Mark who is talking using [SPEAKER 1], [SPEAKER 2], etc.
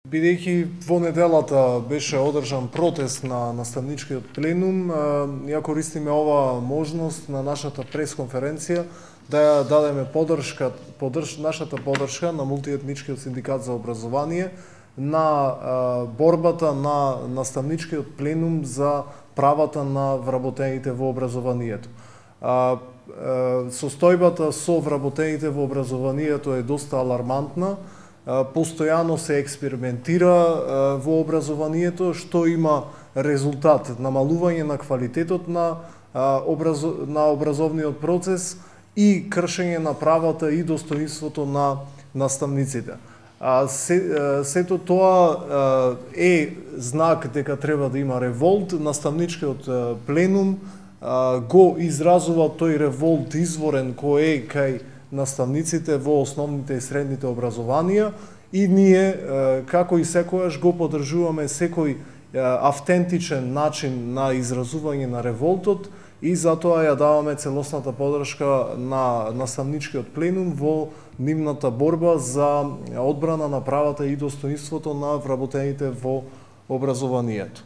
[SPEAKER 1] Бидејќи во неделата беше одржан протест на наставничкиот пленум, ја користиме оваа можност на нашата пресконференција да ја дадеме нашата поддршка на мултиетничкиот синдикат за образование на борбата на наставничкиот пленум за правата на вработените во образованието. Состојбата со вработените во образованието е доста алармантна. Постојано се експериментира во образованието, што има резултат намалување на квалитетот на образовниот процес и кршење на правата и достоинството на наставниците. Сето тоа е знак дека треба да има револт. Наставничкиот пленум го изразува тој револт изворен кој е кај наставниците во основните и средните образованија и ние, како и секојаш, го поддржуваме секој автентичен начин на изразување на револтот и затоа ја даваме целосната поддршка на наставничкиот пленум во нивната борба за одбрана на правата и достоинството на вработените во образованието.